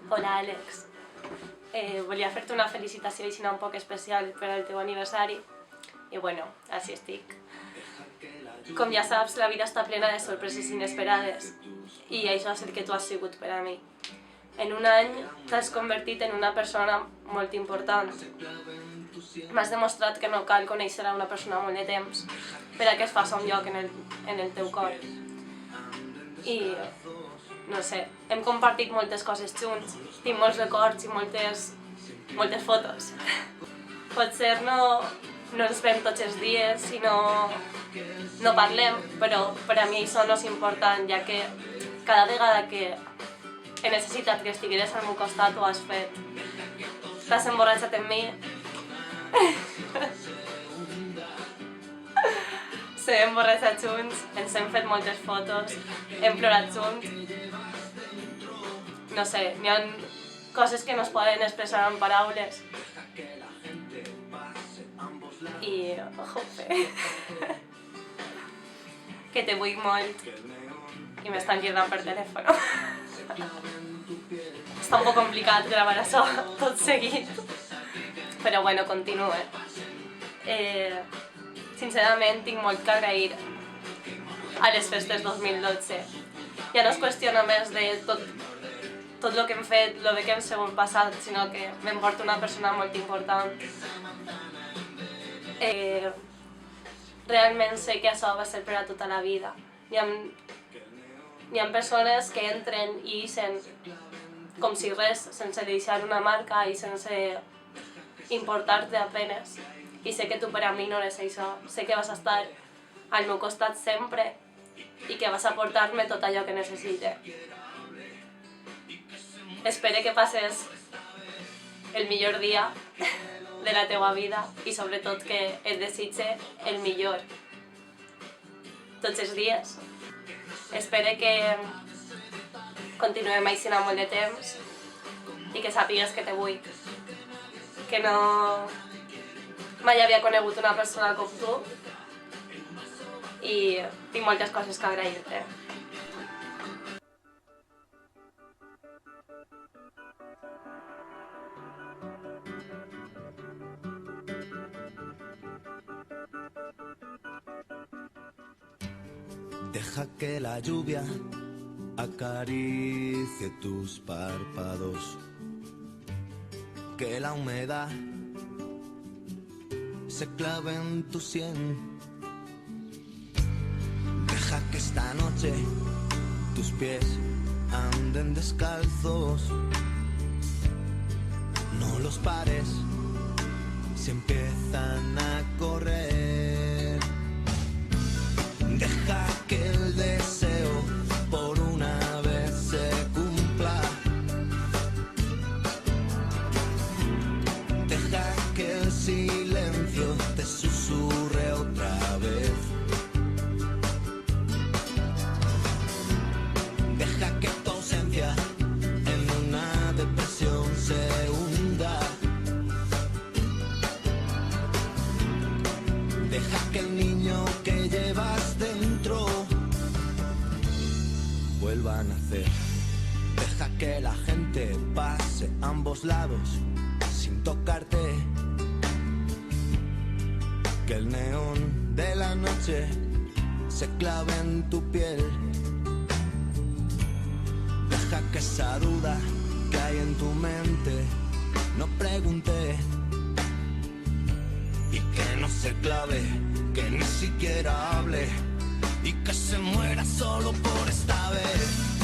Hola, Àlex. Volia fer-te una felicitació així un poc especial per al teu aniversari. I bueno, així estic. Com ja saps, la vida està plena de sorpreses inesperades. I això és el que tu has sigut per a mi. En un any t'has convertit en una persona molt important. M'has demostrat que no cal conèixer a una persona molt de temps per a que es faci un lloc en el teu cor. I no sé, hem compartit moltes coses junts, tinc molts records i moltes fotos. Potser no ens veiem tots els dies i no parlem, però per a mi això no és important, ja que cada vegada que he necessitat que estigueres al meu costat ho has fet. T'has emborratxat amb mi. S'hem emborratxat junts, ens hem fet moltes fotos, hem plorat junts. No sé, n'hi ha coses que no es poden expressar en paraules. I, jope, que te vull molt i m'estan cridant per telèfon. Està un poc complicat gravar això tot seguit, però bueno, continue. Sincerament, tinc molt que agrair a les festes 2012. Ja no es qüestió només de tot el que hem fet, el bé que hem sigut passat, sinó que m'emporta una persona molt important. Realment sé que això va ser per a tota la vida. Hi ha persones que entren i ixen com si res, sense deixar una marca i sense importar-te apenes. I sé que tu per a mi no eres això. Sé que vas estar al meu costat sempre i que vas aportar-me tot allò que necessite. Espero que passes el millor dia de la teua vida i sobretot que et desitge el millor tots els dies. Espero que continuem així molt de temps i que sàpigues que te vull. Que no mai havia conegut una persona com tu i tinc moltes coses que agrair-te. Deja que la lluvia acaricie tus párpados, que la humedad se clave en tu sien. Deja que esta noche tus pies anden descalzos, no los pares si empiezan a correr. Deja que el deseo por una vez se cumpla. Deja que el silencio te susurre otra vez. Deja que tu ausencia en una depresión se hunda. Deja que el niño que llevas dentro vuelva a nacer. Deja que la gente pase a ambos lados sin tocarte. Que el neón de la noche se clave en tu piel. Deja que esa duda que hay en tu mente no pregunte. Y que no se clave, que ni siquiera hable y que se muera solo por esta vez.